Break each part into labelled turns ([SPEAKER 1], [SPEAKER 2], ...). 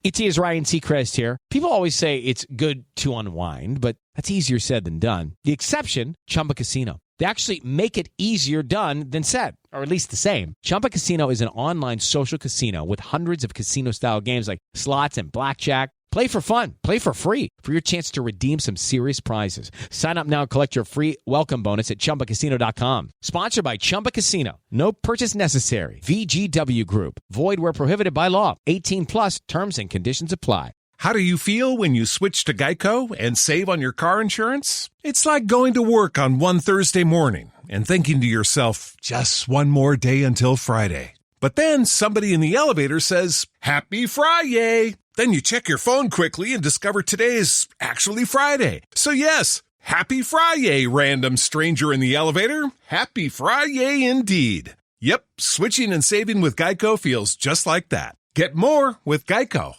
[SPEAKER 1] It's Ryan Seacrest here. People always say it's good to unwind, but that's easier said than done. The exception, Chumba Casino. They actually make it easier done than said, or at least the same. Chumba Casino is an online social casino with hundreds of casino-style games like slots and blackjack. Play for fun. Play for free for your chance to redeem some serious prizes. Sign up now and collect your free welcome bonus at ChumbaCasino.com. Sponsored by Chumba Casino. No purchase necessary. VGW Group. Void where prohibited by law. 18 plus terms and conditions apply.
[SPEAKER 2] How do you feel when you switch to Geico and save on your car insurance? It's like going to work on one Thursday morning and thinking to yourself, just one more day until Friday. But then somebody in the elevator says, Happy Friday! Then you check your phone quickly and discover today is actually Friday. So yes, Happy Friday, random stranger in the elevator. Happy Friday indeed. Yep, switching and saving with Geico feels just like that. Get more with Geico.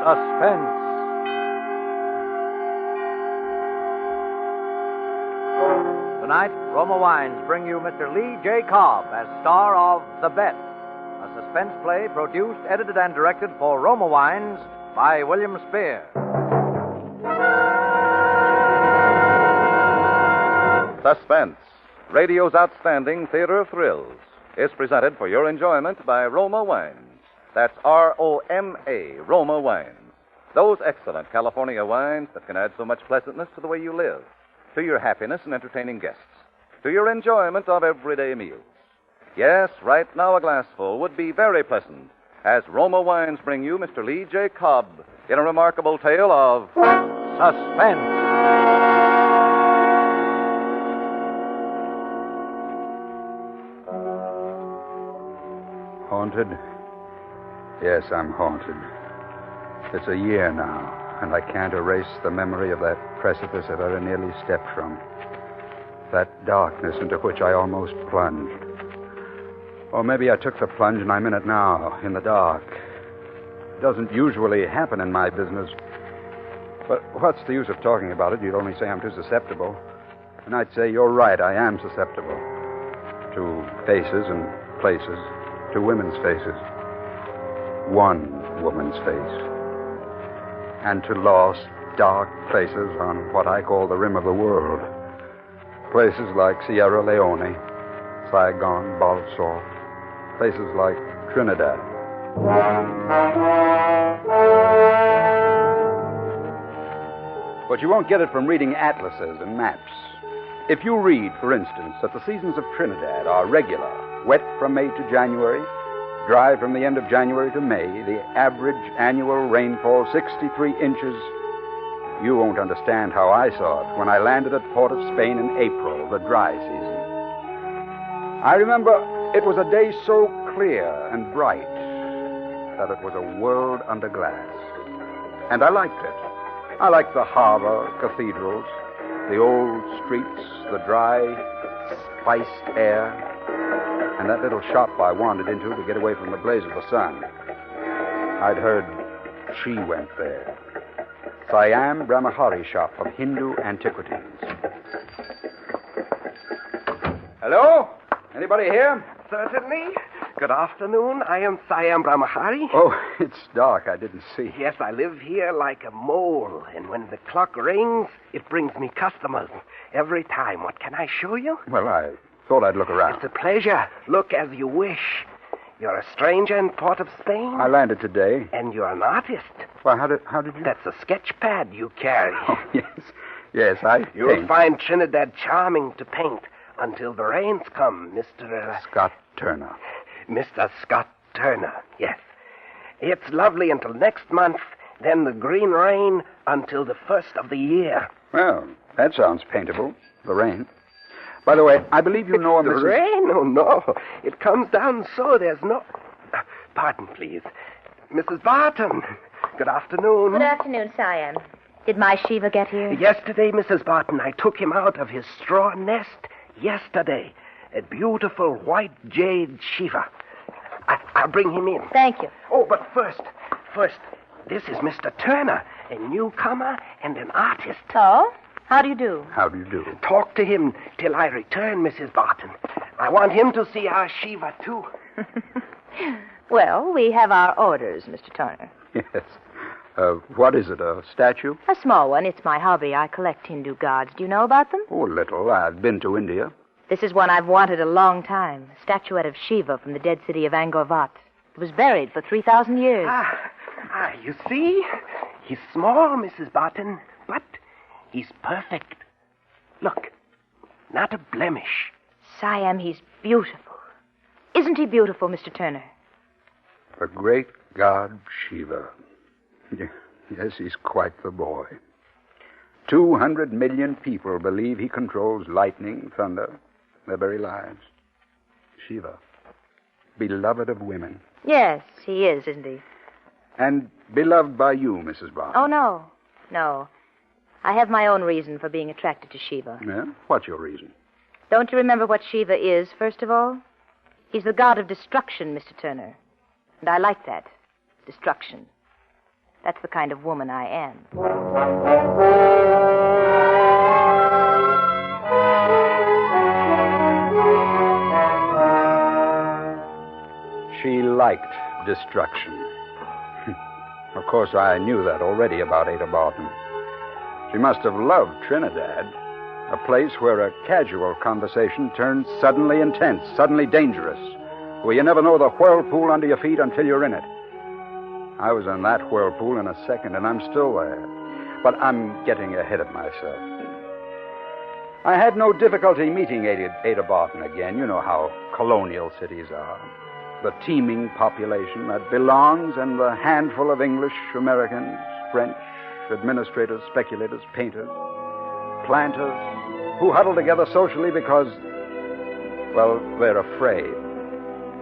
[SPEAKER 3] Suspense. Tonight, Roma Wines bring you Mr. Lee J. Cobb as star of The Bet, a suspense play produced, edited, and directed for Roma Wines by William Spear.
[SPEAKER 4] Suspense, radio's outstanding theater of thrills, is presented for your enjoyment by Roma Wines. That's R-O-M-A, Roma Wines. Those excellent California wines that can add so much pleasantness to the way you live, to your happiness in entertaining guests, to your enjoyment of everyday meals. Yes, right now a glassful would be very pleasant, as Roma Wines bring you Mr. Lee J. Cobb in a remarkable tale of suspense.
[SPEAKER 5] Haunted? Yes, I'm haunted. It's a year now, and I can't erase the memory of that precipice I very nearly stepped from. That darkness into which I almost plunged. Or maybe I took the plunge and I'm in it now, in the dark. It doesn't usually happen in my business. But what's the use of talking about it? You'd only say I'm too susceptible. And I'd say you're right, I am susceptible. To faces and places. To women's faces. One woman's face. And to lost, dark places on what I call the rim of the world. Places like Sierra Leone, Saigon, Balsall. Places like Trinidad. But you won't get it from reading atlases and maps. If you read, for instance, that the seasons of Trinidad are regular, wet from May to January, dry from the end of January to May, the average annual rainfall 63 inches, you won't understand how I saw it when I landed at Port of Spain in April, the dry season. I remember it was a day so clear and bright that it was a world under glass. And I liked it. I liked the harbor, cathedrals, the old streets, the dry, spiced air, and that little shop I wandered into to get away from the blaze of the sun. I'd heard she went there. Siam Brahmahari shop of Hindu antiquities. Hello? Anybody here?
[SPEAKER 6] Certainly. Good afternoon. I am Siam Brahmahari.
[SPEAKER 5] Oh, it's dark. I didn't see.
[SPEAKER 6] Yes, I live here like a mole, and when the clock rings, it brings me customers every time. What can I show you?
[SPEAKER 5] Well, I thought I'd look around.
[SPEAKER 6] It's a pleasure. Look as you wish. You're a stranger in Port of Spain?
[SPEAKER 5] I landed today.
[SPEAKER 6] And you're an artist.
[SPEAKER 5] Well, how did you...
[SPEAKER 6] That's a sketch pad you carry.
[SPEAKER 5] Oh, yes. Yes, I
[SPEAKER 6] You'll
[SPEAKER 5] paint.
[SPEAKER 6] find Trinidad charming to paint until the rains come, Mr.
[SPEAKER 5] Scott Turner.
[SPEAKER 6] Mr. Scott Turner, yes. It's lovely until next month, then the green rain until the first of the year.
[SPEAKER 5] Well, that sounds paintable, the rain. By the way, I believe you know
[SPEAKER 6] The
[SPEAKER 5] Mrs.
[SPEAKER 6] rain? Oh, no. It comes down so there's no... Pardon, please. Mrs. Barton. Good afternoon.
[SPEAKER 7] Good afternoon, Siam. Did my Shiva get here?
[SPEAKER 6] Yesterday, Mrs. Barton, I took him out of his straw nest. Yesterday. A beautiful white jade Shiva. I'll bring him in.
[SPEAKER 7] Thank you.
[SPEAKER 6] Oh, but first, this is Mr. Turner, a newcomer and an artist.
[SPEAKER 7] Oh? How do you do?
[SPEAKER 5] How do you do?
[SPEAKER 6] Talk to him till I return, Mrs. Barton. I want him to see our Shiva, too.
[SPEAKER 7] Well, we have our orders, Mr. Turner.
[SPEAKER 5] Yes. What is it, a statue?
[SPEAKER 7] A small one. It's my hobby. I collect Hindu gods. Do you know about them?
[SPEAKER 5] Oh, a little. I've been to India.
[SPEAKER 7] This is one I've wanted a long time. A statuette of Shiva from the dead city of Angkor Wat. It was buried for 3,000 years.
[SPEAKER 6] You see? He's small, Mrs. Barton, but he's perfect. Look, not a blemish.
[SPEAKER 7] Siam, he's beautiful. Isn't he beautiful, Mr. Turner?
[SPEAKER 5] The great god Shiva. Yes, he's quite the boy. 200 million people believe he controls lightning, thunder, their very lives. Shiva, beloved of women.
[SPEAKER 7] Yes, he is, isn't he?
[SPEAKER 5] And beloved by you, Mrs. Barton.
[SPEAKER 7] Oh, no. No. I have my own reason for being attracted to Shiva.
[SPEAKER 5] Yeah? What's your reason?
[SPEAKER 7] Don't you remember what Shiva is, first of all? He's the god of destruction, Mr. Turner. And I like that. Destruction. That's the kind of woman I am.
[SPEAKER 5] She liked destruction. Of course, I knew that already about Ada Barton. She must have loved Trinidad, a place where a casual conversation turns suddenly intense, suddenly dangerous, where you never know the whirlpool under your feet until you're in it. I was in that whirlpool in a second, and I'm still there. But I'm getting ahead of myself. I had no difficulty meeting Ada Barton again. You know how colonial cities are. The teeming population that belongs, and the handful of English, Americans, French, administrators, speculators, painters, planters, who huddle together socially because, well, they're afraid.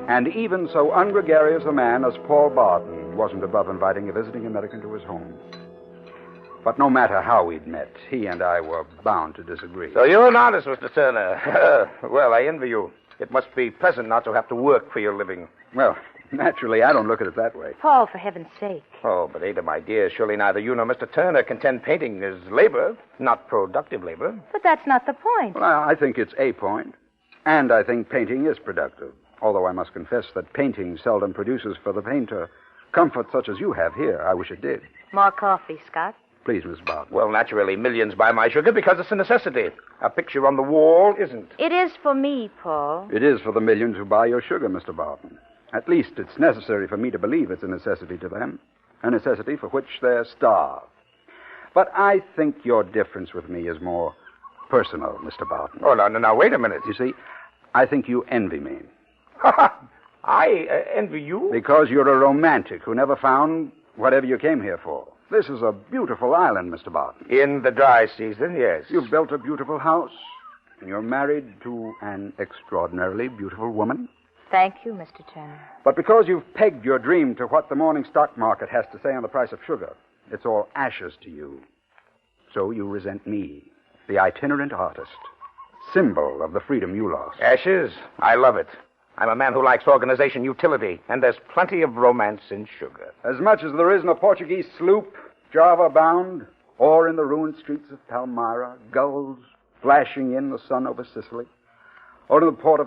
[SPEAKER 5] And even so ungregarious a man as Paul Barton wasn't above inviting a visiting American to his home. But no matter how we'd met, he and I were bound to disagree.
[SPEAKER 8] So you're an artist, Mr. Turner. Well, I envy you. It must be pleasant not to have to work for your living.
[SPEAKER 5] Well, naturally, I don't look at it that way.
[SPEAKER 7] Paul, for heaven's sake.
[SPEAKER 8] Oh, but Ada, my dear, surely neither you nor Mr. Turner contend painting is labor, not productive labor.
[SPEAKER 7] But that's not the point.
[SPEAKER 5] Well, I think it's a point. And I think painting is productive. Although I must confess that painting seldom produces for the painter comfort such as you have here. I wish it did.
[SPEAKER 7] More coffee, Scott.
[SPEAKER 5] Please, Miss Barton.
[SPEAKER 8] Well, naturally, millions buy my sugar because it's a necessity. A picture on the wall isn't.
[SPEAKER 7] It is for me, Paul.
[SPEAKER 5] It is for the millions who buy your sugar, Mr. Barton. At least it's necessary for me to believe it's a necessity to them. A necessity for which they're starved. But I think your difference with me is more personal, Mr. Barton.
[SPEAKER 8] Oh, now, wait a minute.
[SPEAKER 5] You see, I think you envy me.
[SPEAKER 8] I envy you?
[SPEAKER 5] Because you're a romantic who never found whatever you came here for. This is a beautiful island, Mr. Barton.
[SPEAKER 8] In the dry season, yes.
[SPEAKER 5] You've built a beautiful house, and you're married to an extraordinarily beautiful woman.
[SPEAKER 7] Thank you, Mr. Turner.
[SPEAKER 5] But because you've pegged your dream to what the morning stock market has to say on the price of sugar, it's all ashes to you. So you resent me, the itinerant artist, symbol of the freedom you lost.
[SPEAKER 8] Ashes? I love it. I'm a man who likes organization, utility, and there's plenty of romance in sugar.
[SPEAKER 5] As much as there is in a Portuguese sloop, Java-bound, or in the ruined streets of Palmyra, gulls flashing in the sun over Sicily, or in the port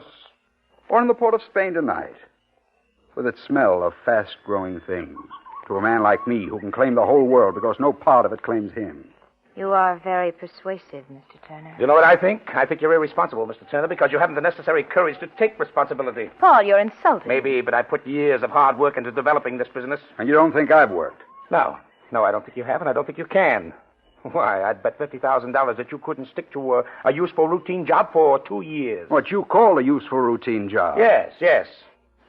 [SPEAKER 5] of Spain tonight, with its smell of fast-growing things, to a man like me who can claim the whole world because no part of it claims him.
[SPEAKER 7] You are very persuasive, Mr. Turner.
[SPEAKER 8] You know what I think? I think you're irresponsible, Mr. Turner, because you haven't the necessary courage to take responsibility.
[SPEAKER 7] Paul, you're insulting.
[SPEAKER 8] Maybe, but I put years of hard work into developing this business.
[SPEAKER 5] And you don't think I've worked?
[SPEAKER 8] No, I don't think you have, and I don't think you can. Why, I'd bet $50,000 that you couldn't stick to a useful routine job for 2 years.
[SPEAKER 5] What you call a useful routine job?
[SPEAKER 8] Yes.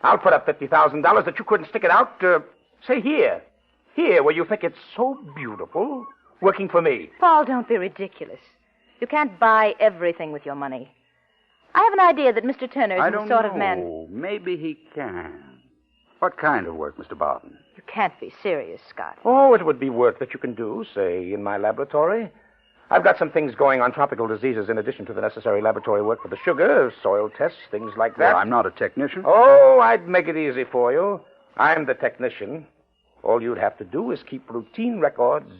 [SPEAKER 8] I'll put up $50,000 that you couldn't stick it out, say here. Here, where you think it's so beautiful, working for me.
[SPEAKER 7] Paul, don't be ridiculous. You can't buy everything with your money. I have an idea that Mr. Turner is the sort of man...
[SPEAKER 5] Maybe he can. What kind of work, Mr. Barton?
[SPEAKER 7] You can't be serious, Scott.
[SPEAKER 8] Oh, it would be work that you can do, say, in my laboratory. I've got some things going on tropical diseases in addition to the necessary laboratory work for the sugar, soil tests, things like that.
[SPEAKER 5] Well, I'm not a technician.
[SPEAKER 8] Oh, I'd make it easy for you. I'm the technician. All you'd have to do is keep routine records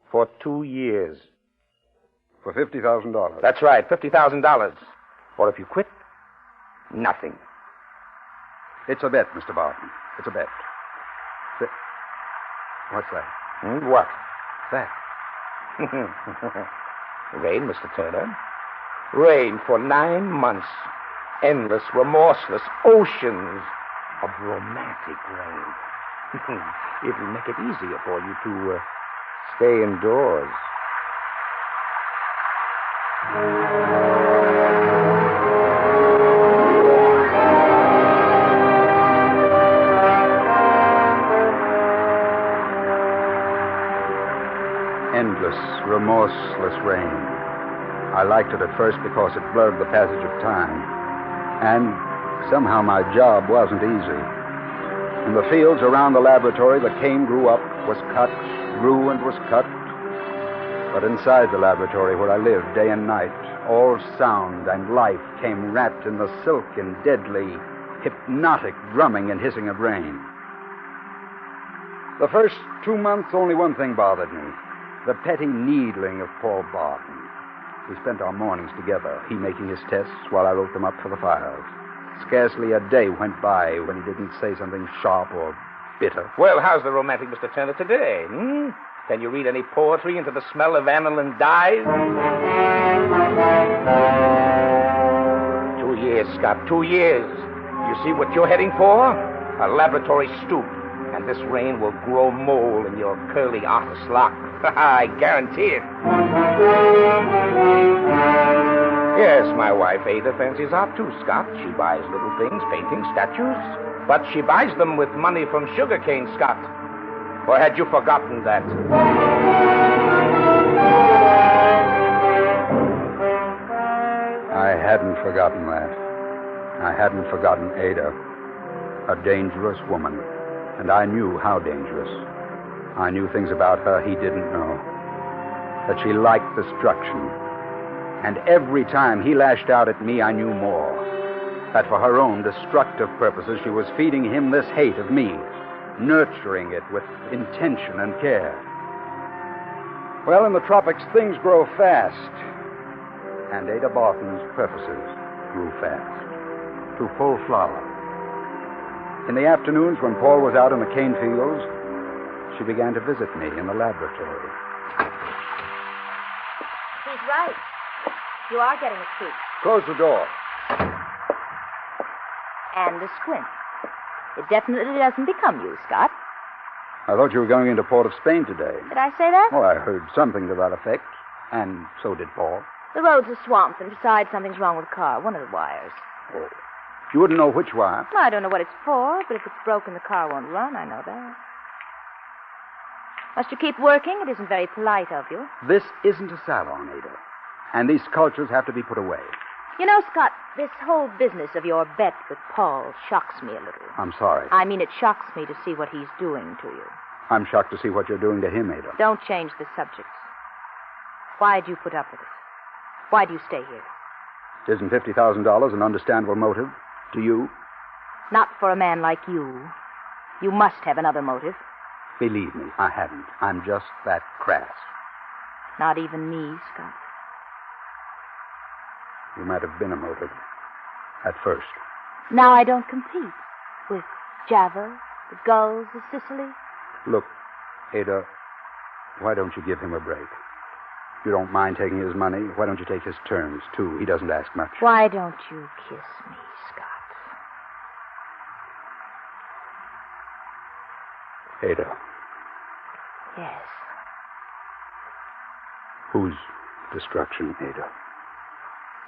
[SPEAKER 8] for 2 years.
[SPEAKER 5] For $50,000.
[SPEAKER 8] That's right, $50,000. Or if you quit, nothing.
[SPEAKER 5] It's a bet, Mr. Barton. It's a bet. What's that?
[SPEAKER 8] What?
[SPEAKER 5] That.
[SPEAKER 8] Rain, Mr. Turner. Rain for 9 months. Endless, remorseless oceans of romantic rain. It'll make it easier for you to stay indoors.
[SPEAKER 5] Endless, remorseless rain. I liked it at first because it blurred the passage of time. And somehow my job wasn't easy. In the fields around the laboratory, the cane grew up, was cut, grew and was cut. But inside the laboratory where I lived day and night, all sound and life came wrapped in the silken, deadly, hypnotic drumming and hissing of rain. The first 2 months, only one thing bothered me. The petty needling of Paul Barton. We spent our mornings together, he making his tests while I wrote them up for the files. Scarcely a day went by when he didn't say something sharp or bitter.
[SPEAKER 8] Well, how's the romantic Mr. Turner today? Can you read any poetry into the smell of aniline dyes? 2 years, Scott, 2 years. You see what you're heading for? A laboratory stoop. And this rain will grow mole in your curly artist lock. I guarantee it. Yes, my wife Ada fancies art too, Scott. She buys little things, paintings, statues. But she buys them with money from sugarcane, Scott. Or had you forgotten that?
[SPEAKER 5] I hadn't forgotten that. I hadn't forgotten Ada. A dangerous woman. And I knew how dangerous. I knew things about her he didn't know. That she liked destruction. And every time he lashed out at me, I knew more. That for her own destructive purposes, she was feeding him this hate of me, nurturing it with intention and care. Well, in the tropics, things grow fast. And Ada Barton's purposes grew fast. To full flower. In the afternoons, when Paul was out in the cane fields, she began to visit me in the laboratory.
[SPEAKER 7] He's right. You are getting a scoop.
[SPEAKER 5] Close the door.
[SPEAKER 7] And a squint. It definitely doesn't become you, Scott.
[SPEAKER 5] I thought you were going into Port of Spain today.
[SPEAKER 7] Did I say that?
[SPEAKER 5] Well, I heard something to that effect. And so did Paul.
[SPEAKER 7] The roads are swamped, and besides, something's wrong with the car. One of the wires.
[SPEAKER 5] Oh. You wouldn't know which wire?
[SPEAKER 7] Well, I don't know what it's for, but if it's broken, the car won't run. I know that. Must you keep working? It isn't very polite of you.
[SPEAKER 5] This isn't a salon, Ada. And these sculptures have to be put away.
[SPEAKER 7] You know, Scott, this whole business of your bet with Paul shocks me a little.
[SPEAKER 5] I'm sorry.
[SPEAKER 7] I mean, it shocks me to see what he's doing to you.
[SPEAKER 5] I'm shocked to see what you're doing to him, Ada.
[SPEAKER 7] Don't change the subject. Why do you put up with it? Why do you stay here?
[SPEAKER 5] Isn't $50,000 an understandable motive to you?
[SPEAKER 7] Not for a man like you. You must have another motive.
[SPEAKER 5] Believe me, I haven't. I'm just that crass.
[SPEAKER 7] Not even me, Scott.
[SPEAKER 5] You might have been a motive. At first.
[SPEAKER 7] Now I don't compete with Java, the gulls, the Sicily.
[SPEAKER 5] Look, Ada, why don't you give him a break? You don't mind taking his money. Why don't you take his terms, too? He doesn't ask much.
[SPEAKER 7] Why don't you kiss me, Scott?
[SPEAKER 5] Ada.
[SPEAKER 7] Yes.
[SPEAKER 5] Whose destruction, Ada?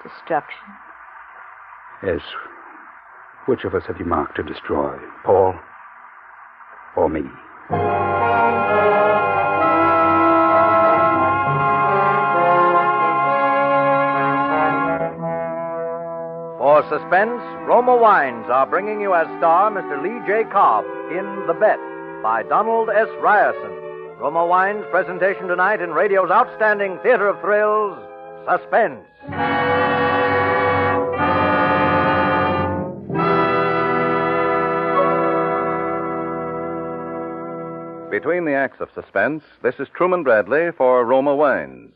[SPEAKER 7] Destruction?
[SPEAKER 5] Yes. Which of us have you marked to destroy? Paul or me?
[SPEAKER 3] For Suspense, Roma Wines are bringing you as star Mr. Lee J. Cobb in The Bet by Donald S. Ryerson. Roma Wines' presentation tonight in radio's outstanding theater of thrills, Suspense.
[SPEAKER 4] Between the acts of Suspense, this is Truman Bradley for Roma Wines.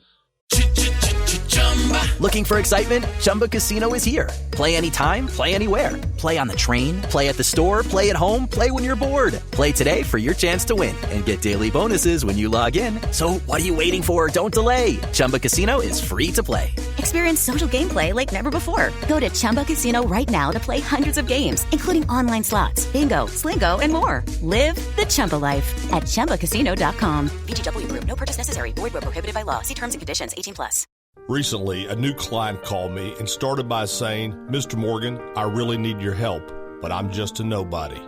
[SPEAKER 9] Looking for excitement? Chumba Casino is here. Play anytime, play anywhere. Play on the train, play at the store, play at home, play when you're bored. Play today for your chance to win and get daily bonuses when you log in. So what are you waiting for? Don't delay. Chumba Casino is free to play.
[SPEAKER 10] Experience social gameplay like never before. Go to Chumba Casino right now to play hundreds of games, including online slots, bingo, Slingo, and more. Live the Chumba life at ChumbaCasino.com.
[SPEAKER 9] VGW Group. No purchase necessary. Void where prohibited by law. See terms and conditions. 18+.
[SPEAKER 11] Recently, a new client called me and started by saying, "Mr. Morgan, I really need your help, but I'm just a nobody."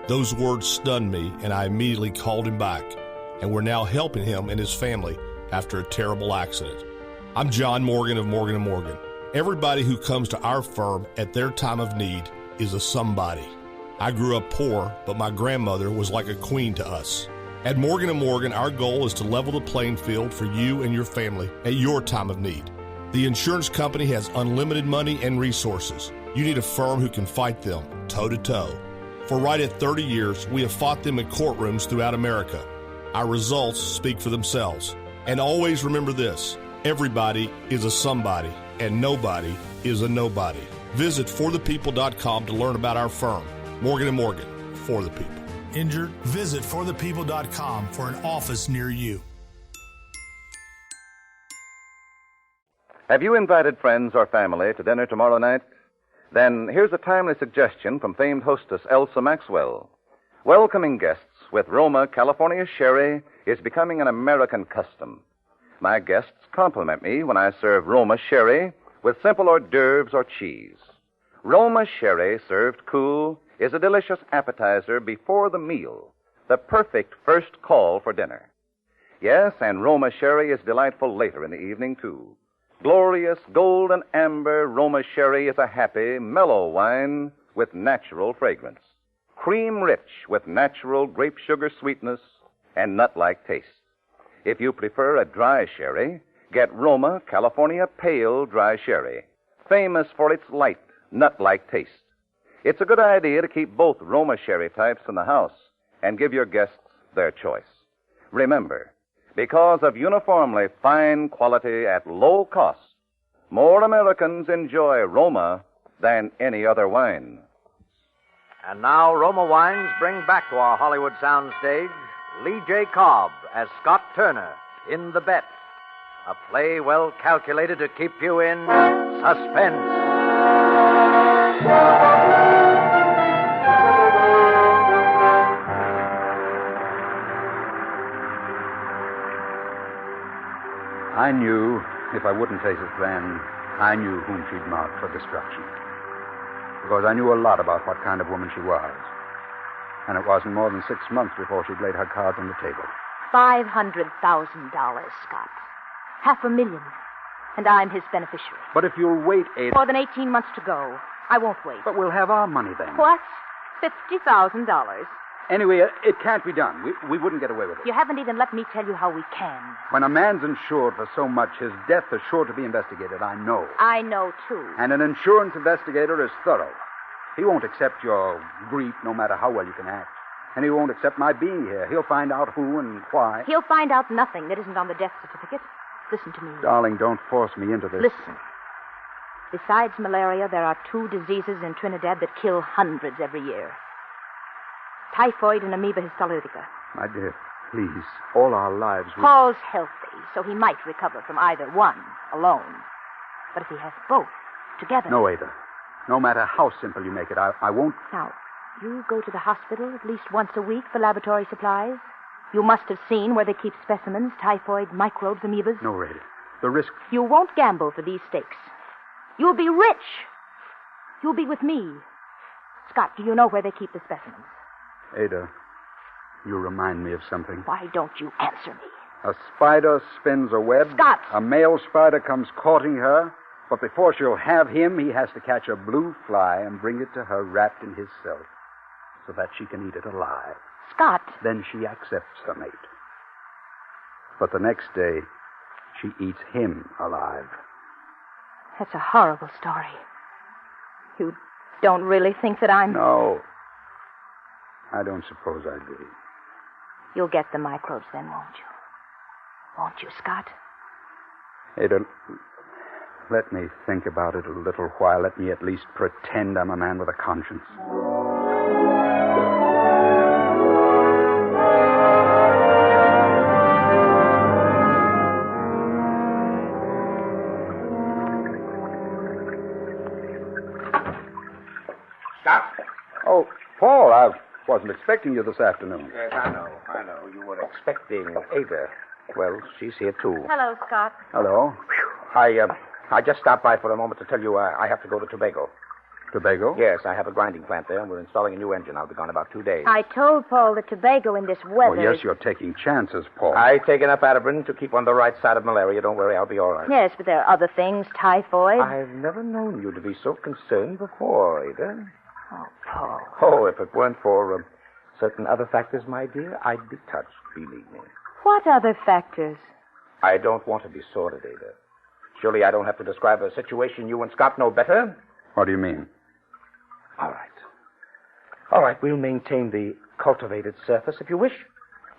[SPEAKER 11] Those words stunned me, and I immediately called him back, and we're now helping him and his family after a terrible accident. I'm John Morgan of Morgan & Morgan. Everybody who comes to our firm at their time of need is a somebody. I grew up poor, but my grandmother was like a queen to us. At Morgan & Morgan, our goal is to level the playing field for you and your family at your time of need. The insurance company has unlimited money and resources. You need a firm who can fight them toe-to-toe. For right at 30 years, we have fought them in courtrooms throughout America. Our results speak for themselves. And always remember this: everybody is a somebody, and nobody is a nobody. Visit forthepeople.com to learn about our firm. Morgan & Morgan, for the people.
[SPEAKER 12] Injured? Visit forthepeople.com for an office near you.
[SPEAKER 4] Have you invited friends or family to dinner tomorrow night? Then here's a timely suggestion from famed hostess Elsa Maxwell. Welcoming guests with Roma California Sherry is becoming an American custom. My guests compliment me when I serve Roma Sherry with simple hors d'oeuvres or cheese. Roma Sherry served cool is a delicious appetizer before the meal, the perfect first call for dinner. Yes, and Roma Sherry is delightful later in the evening, too. Glorious golden amber Roma Sherry is a happy, mellow wine with natural fragrance. Cream-rich with natural grape sugar sweetness and nut-like taste. If you prefer a dry sherry, get Roma California Pale Dry Sherry, famous for its light, nut-like taste. It's a good idea to keep both Roma Sherry types in the house and give your guests their choice. Remember, because of uniformly fine quality at low cost, more Americans enjoy Roma than any other wine.
[SPEAKER 3] And now Roma Wines bring back to our Hollywood soundstage Lee J. Cobb as Scott Turner in The Bet, a play well calculated to keep you in suspense.
[SPEAKER 5] I knew, if I wouldn't face it then, I knew whom she'd marked for destruction. Because I knew a lot about what kind of woman she was. And it wasn't more than 6 months before she'd laid her cards on the table.
[SPEAKER 7] $500,000, Scott. $500,000. And I'm his beneficiary.
[SPEAKER 5] But if you'll wait, Ada...
[SPEAKER 7] More than 18 months to go. I won't wait.
[SPEAKER 5] But we'll have our money then.
[SPEAKER 7] What? $50,000.
[SPEAKER 5] Anyway, it can't be done. We wouldn't get away with it.
[SPEAKER 7] You haven't even let me tell you how we can.
[SPEAKER 5] When a man's insured for so much, his death is sure to be investigated. I know.
[SPEAKER 7] I know, too.
[SPEAKER 5] And an insurance investigator is thorough. He won't accept your grief no matter how well you can act. And he won't accept my being here. He'll find out who and why.
[SPEAKER 7] He'll find out nothing that isn't on the death certificate. Listen to me.
[SPEAKER 5] Darling, don't force me into this.
[SPEAKER 7] Listen. Besides malaria, there are 2 diseases in Trinidad that kill hundreds every year. Typhoid and amoeba histolytica.
[SPEAKER 5] My dear, please, all our lives...
[SPEAKER 7] Paul's healthy, so he might recover from either one alone. But if he has both together...
[SPEAKER 5] No, Ada. No matter how simple you make it, I won't...
[SPEAKER 7] Now, you go to the hospital at least once a week for laboratory supplies. You must have seen where they keep specimens, typhoid, microbes, amoebas.
[SPEAKER 5] No, Ada. The risk...
[SPEAKER 7] You won't gamble for these stakes. You'll be rich. You'll be with me. Scott, do you know where they keep the specimens?
[SPEAKER 5] Ada, you remind me of something.
[SPEAKER 7] Why don't you answer me?
[SPEAKER 5] A spider spins a web.
[SPEAKER 7] Scott!
[SPEAKER 5] A male spider comes courting her, but before she'll have him, he has to catch a blue fly and bring it to her wrapped in his silk so that she can eat it alive.
[SPEAKER 7] Scott!
[SPEAKER 5] Then she accepts her mate. But the next day, she eats him alive.
[SPEAKER 7] That's a horrible story. You don't really think that I'm...
[SPEAKER 5] No. I don't suppose I do.
[SPEAKER 7] You'll get the microbes then, won't you? Won't you, Scott?
[SPEAKER 5] Ada, Let me think about it a little while. Let me at least pretend I'm a man with a conscience.
[SPEAKER 8] Stop.
[SPEAKER 5] Oh, Paul, I wasn't expecting you this afternoon.
[SPEAKER 8] Yes, I know. You were expecting Ada. Well, she's here, too.
[SPEAKER 7] Hello, Scott.
[SPEAKER 5] Hello.
[SPEAKER 8] I just stopped by for a moment to tell you I have to go to Tobago.
[SPEAKER 5] Tobago?
[SPEAKER 8] Yes, I have a grinding plant there, and we're installing a new engine. I'll be gone about 2 days.
[SPEAKER 7] I told Paul that Tobago in this weather...
[SPEAKER 5] Oh, yes, you're taking chances, Paul.
[SPEAKER 8] I take enough Aspirin to keep on the right side of malaria. Don't worry, I'll be all right.
[SPEAKER 7] Yes, but there are other things, typhoid.
[SPEAKER 8] I've never known you to be so concerned before, Ada.
[SPEAKER 7] Oh, Paul.
[SPEAKER 8] Oh, if it weren't for certain other factors, my dear, I'd be touched, believe me.
[SPEAKER 7] What other factors?
[SPEAKER 8] I don't want to be sordid, Ada. Surely I don't have to describe a situation you and Scott know better.
[SPEAKER 5] What do you mean?
[SPEAKER 8] All right, we'll maintain the cultivated surface if you wish.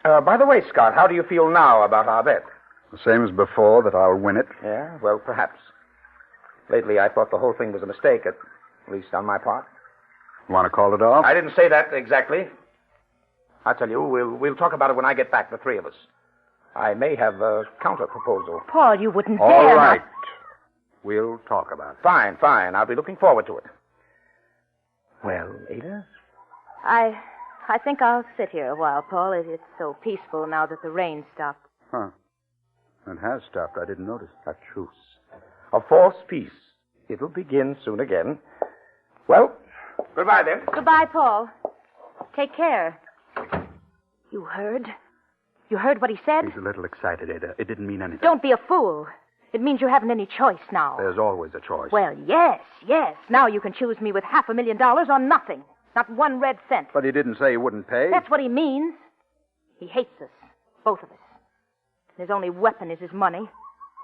[SPEAKER 8] By the way, Scott, how do you feel now about our bet?
[SPEAKER 5] The same as before, that I'll win it?
[SPEAKER 8] Yeah, well, perhaps. Lately, I thought the whole thing was a mistake, at least on my part.
[SPEAKER 5] You want to call it off?
[SPEAKER 8] I didn't say that exactly. I'll tell you, we'll talk about it when I get back, the three of us. I may have a counter-proposal.
[SPEAKER 7] Paul, you wouldn't
[SPEAKER 5] All
[SPEAKER 7] dare...
[SPEAKER 5] right. We'll talk about it.
[SPEAKER 8] Fine. I'll be looking forward to it. Well, Ada?
[SPEAKER 7] I think I'll sit here a while, Paul. It's so peaceful now that the rain stopped.
[SPEAKER 5] Huh. It has stopped. I didn't notice.
[SPEAKER 8] A truce. A false peace. It'll begin soon again. Well, goodbye then.
[SPEAKER 7] Goodbye, Paul. Take care. You heard? You heard what he said?
[SPEAKER 5] He's a little excited, Ada. It didn't mean anything.
[SPEAKER 7] Don't be a fool. It means you haven't any choice now.
[SPEAKER 5] There's always a choice.
[SPEAKER 7] Well, yes. Now you can choose me with $500,000 or nothing. Not one red cent.
[SPEAKER 5] But he didn't say he wouldn't pay.
[SPEAKER 7] That's what he means. He hates us. Both of us. His only weapon is his money.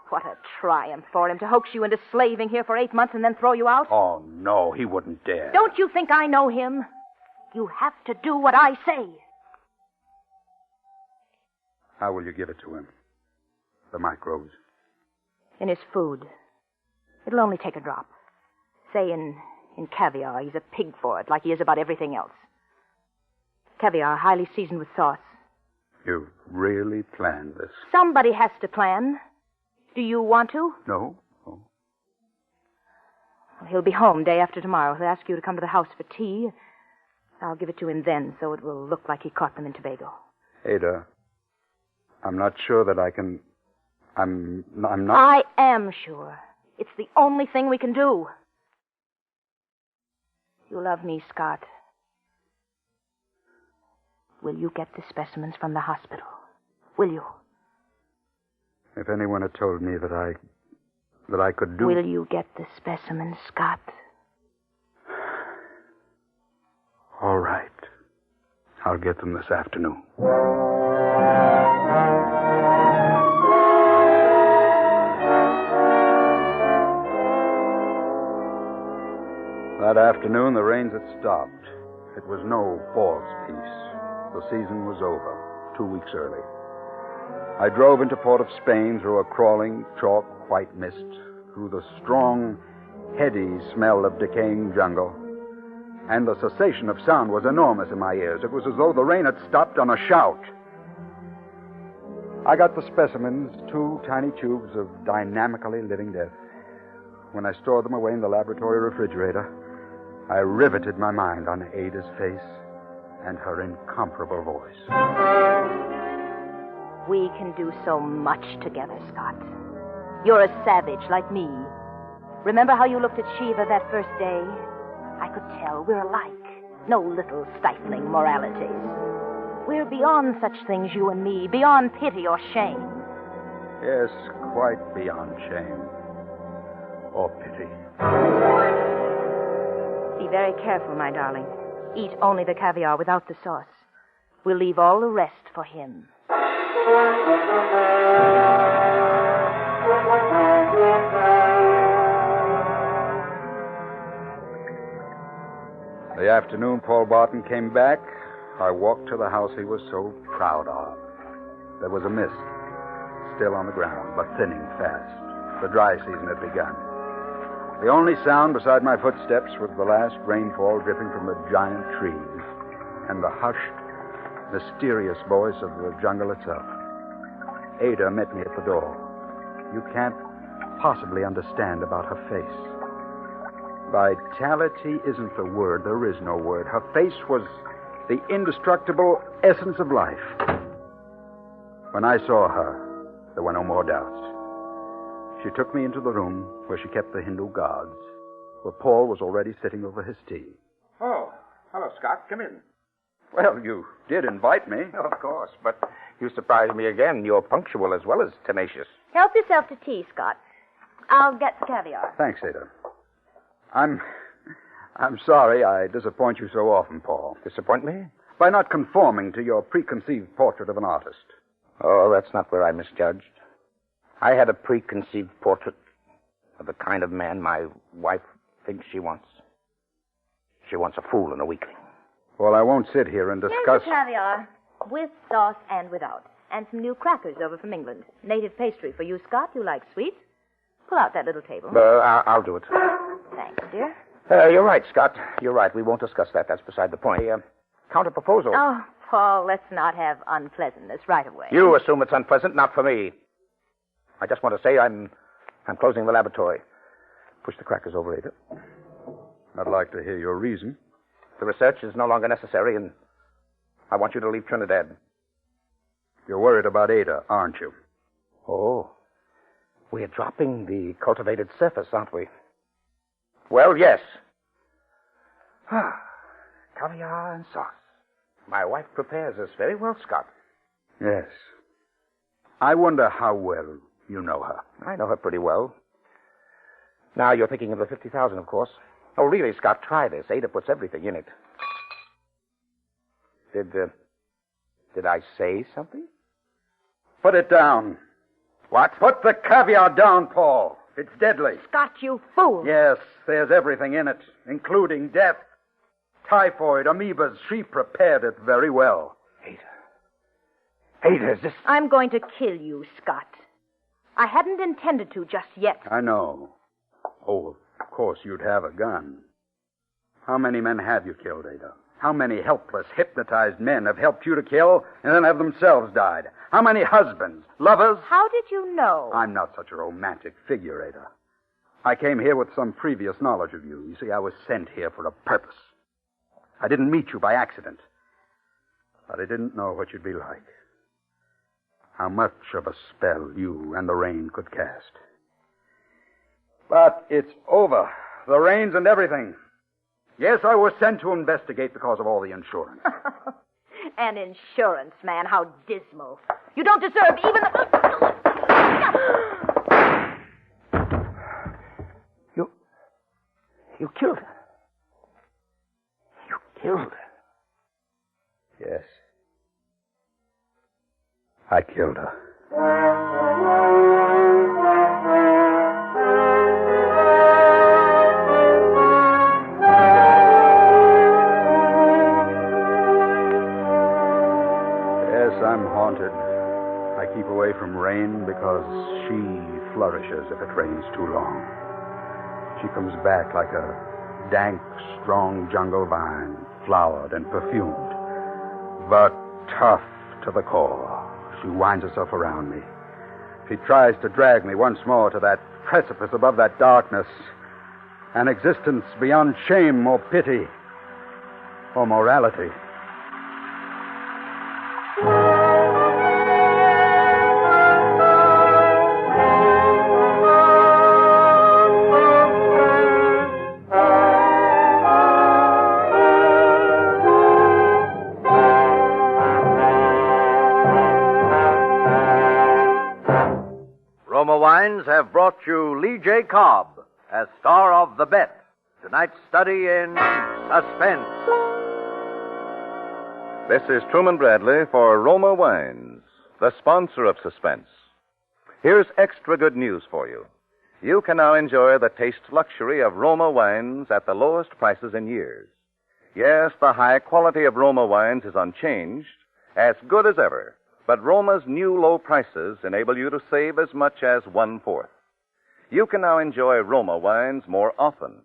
[SPEAKER 7] What a triumph for him to hoax you into slaving here for 8 months and then throw you out.
[SPEAKER 5] Oh, no, he wouldn't dare.
[SPEAKER 7] Don't you think I know him? You have to do what I say.
[SPEAKER 5] How will you give it to him? The microbes?
[SPEAKER 7] In his food. It'll only take a drop. Say in caviar. He's a pig for it, like he is about everything else. Caviar, highly seasoned with sauce.
[SPEAKER 5] You've really planned this?
[SPEAKER 7] Somebody has to plan. Do you want to?
[SPEAKER 5] No.
[SPEAKER 7] Well, he'll be home day after tomorrow. He'll ask you to come to the house for tea. I'll give it to him then, so it will look like he caught them in Tobago.
[SPEAKER 5] Ada, I'm not sure that I can... I'm not...
[SPEAKER 7] I am sure. It's the only thing we can do. You love me, Scott. Will you get the specimens from the hospital? Will you?
[SPEAKER 5] If anyone had told me that I could do...
[SPEAKER 7] Will you get the specimens, Scott?
[SPEAKER 5] All right. I'll get them this afternoon. That afternoon, the rains had stopped. It was no false peace. The season was over, 2 weeks early. I drove into Port of Spain through a crawling, chalk white mist, through the strong, heady smell of decaying jungle. And the cessation of sound was enormous in my ears. It was as though the rain had stopped on a shout. I got the specimens, 2 tiny tubes of dynamically living death. When I stored them away in the laboratory refrigerator, I riveted my mind on Ada's face and her incomparable voice.
[SPEAKER 7] We can do so much together, Scott. You're a savage like me. Remember how you looked at Shiva that first day? I could tell we're alike. No little stifling moralities. We're beyond such things, you and me, beyond pity or shame.
[SPEAKER 5] Yes, quite beyond shame. Or pity.
[SPEAKER 7] Be very careful, my darling. Eat only the caviar without the sauce. We'll leave all the rest for him.
[SPEAKER 5] The afternoon Paul Barton came back, I walked to the house he was so proud of. There was a mist, still on the ground, but thinning fast. The dry season had begun. The only sound beside my footsteps was the last rainfall dripping from the giant trees and the hushed, mysterious voice of the jungle itself. Ada met me at the door. You can't possibly understand about her face. Vitality isn't the word. There is no word. Her face was the indestructible essence of life. When I saw her, there were no more doubts. She took me into the room where she kept the Hindu gods, where Paul was already sitting over his tea.
[SPEAKER 8] Oh, hello, Scott. Come in.
[SPEAKER 5] Well, you did invite me.
[SPEAKER 8] Of course, but you surprised me again. You're punctual as well as tenacious.
[SPEAKER 7] Help yourself to tea, Scott. I'll get the caviar.
[SPEAKER 5] Thanks, Ada. I'm sorry I disappoint you so often, Paul.
[SPEAKER 8] Disappoint me?
[SPEAKER 5] By not conforming to your preconceived portrait of an artist.
[SPEAKER 8] Oh, that's not where I misjudged. I had a preconceived portrait of the kind of man my wife thinks she wants. She wants a fool and a weakling.
[SPEAKER 5] Well, I won't sit here and discuss...
[SPEAKER 7] Here's the caviar, with sauce and without. And some new crackers over from England. Native pastry for you, Scott. You like sweets. Pull out that little table.
[SPEAKER 8] I'll do it.
[SPEAKER 7] Thanks, dear.
[SPEAKER 8] You're right, Scott. You're right. We won't discuss that. That's beside the point. Counter-proposal.
[SPEAKER 7] Oh, Paul, let's not have unpleasantness right away.
[SPEAKER 8] You assume it's unpleasant, not for me. I just want to say I'm closing the laboratory. Push the crackers over, Ada.
[SPEAKER 5] I'd like to hear your reason.
[SPEAKER 8] The research is no longer necessary, and I want you to leave Trinidad.
[SPEAKER 5] You're worried about Ada, aren't you?
[SPEAKER 8] Oh. We're dropping the cultivated surface, aren't we? Well, yes. Caviar and sauce. My wife prepares us very well, Scott.
[SPEAKER 5] Yes. I wonder how well you know her.
[SPEAKER 8] I know her pretty well. Now you're thinking of the 50,000, of course. Oh, really, Scott, try this. Ada puts everything in it. Did I say something?
[SPEAKER 5] Put it down.
[SPEAKER 8] What?
[SPEAKER 5] Put the caviar down, Paul. It's deadly.
[SPEAKER 7] Scott, you fool.
[SPEAKER 5] Yes, there's everything in it, including death. Typhoid, amoebas. She prepared it very well.
[SPEAKER 8] Ada, is this...
[SPEAKER 7] I'm going to kill you, Scott. I hadn't intended to just yet.
[SPEAKER 5] I know. Oh, of course you'd have a gun. How many men have you killed, Ada? How many helpless, hypnotized men have helped you to kill and then have themselves died? How many husbands, lovers?
[SPEAKER 7] How did you know?
[SPEAKER 5] I'm not such a romantic figure, Ada. I came here with some previous knowledge of you. You see, I was sent here for a purpose. I didn't meet you by accident. But I didn't know what you'd be like. How much of a spell you and the rain could cast. But it's over. The rains and everything. Yes, I was sent to investigate because of all the insurance.
[SPEAKER 7] An insurance man, how dismal. You don't deserve even the...
[SPEAKER 8] You killed her. You killed her.
[SPEAKER 5] Yes. I killed her. I'm haunted. I keep away from rain because she flourishes if it rains too long. She comes back like a dank, strong jungle vine, flowered and perfumed, but tough to the core. She winds herself around me. She tries to drag me once more to that precipice above that darkness, an existence beyond shame or pity or morality.
[SPEAKER 3] Have brought you Lee J. Cobb as star of The Bet, tonight's study in Suspense.
[SPEAKER 4] This is Truman Bradley for Roma Wines, the sponsor of Suspense. Here's extra good news for you. You can now enjoy the taste luxury of Roma wines at the lowest prices in years. Yes, the high quality of Roma wines is unchanged, as good as ever. But Roma's new low prices enable you to save as much as 1/4. you can now enjoy Roma wines more often.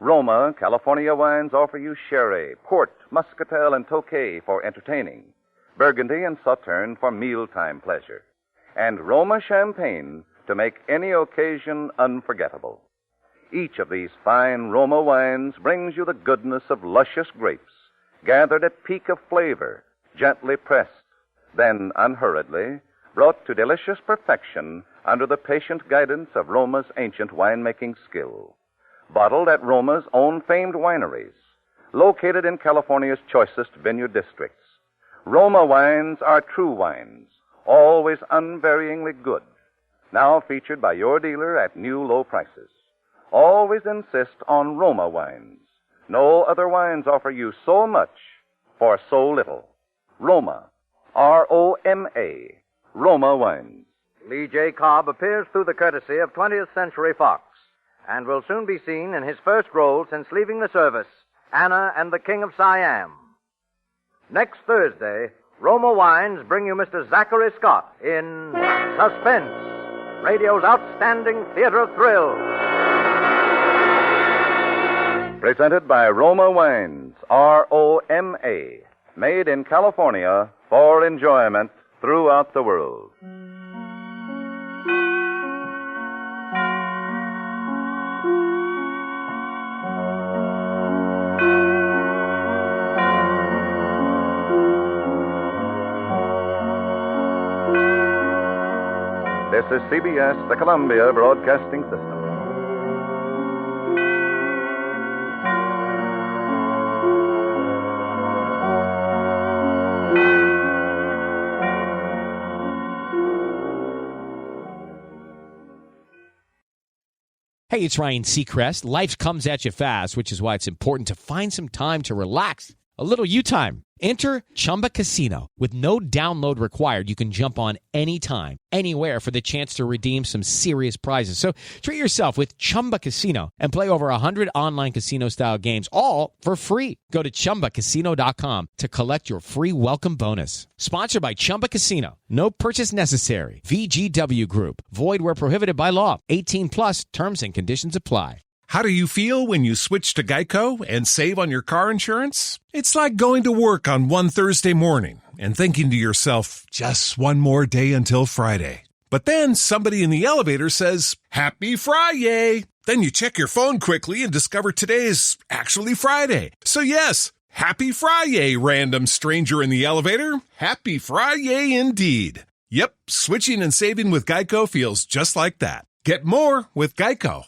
[SPEAKER 4] Roma, California wines offer you sherry, port, muscatel, and tokay for entertaining, Burgundy and Sauterne for mealtime pleasure, and Roma champagne to make any occasion unforgettable. Each of these fine Roma wines brings you the goodness of luscious grapes, gathered at peak of flavor, gently pressed, then unhurriedly brought to delicious perfection under the patient guidance of Roma's ancient winemaking skill. Bottled at Roma's own famed wineries, located in California's choicest vineyard districts. Roma wines are true wines, always unvaryingly good. Now featured by your dealer at new low prices. Always insist on Roma wines. No other wines offer you so much for so little. Roma, R-O-M-A, Roma wines.
[SPEAKER 3] Lee J. Cobb appears through the courtesy of 20th Century Fox and will soon be seen in his first role since leaving the service, Anna and the King of Siam. Next Thursday, Roma Wines bring you Mr. Zachary Scott in Suspense, radio's outstanding theater of thrills.
[SPEAKER 4] Presented by Roma Wines, R-O-M-A, made in California for enjoyment throughout the world. This is CBS, the Columbia Broadcasting System.
[SPEAKER 1] Hey, it's Ryan Seacrest. Life comes at you fast, which is why it's important to find some time to relax. A little you time. Enter Chumba Casino. With no download required, you can jump on anytime, anywhere for the chance to redeem some serious prizes. So treat yourself with Chumba Casino and play over 100 online casino-style games, all for free. Go to ChumbaCasino.com to collect your free welcome bonus. Sponsored by Chumba Casino. No purchase necessary. VGW Group. Void where prohibited by law. 18 plus. Terms and conditions apply.
[SPEAKER 2] How do you feel when you switch to Geico and save on your car insurance? It's like going to work on one Thursday morning and thinking to yourself, just one more day until Friday. But then somebody in the elevator says, Happy Friday! Then you check your phone quickly and discover today is actually Friday. So yes, Happy Friday, random stranger in the elevator. Happy Friday indeed. Yep, switching and saving with Geico feels just like that. Get more with Geico.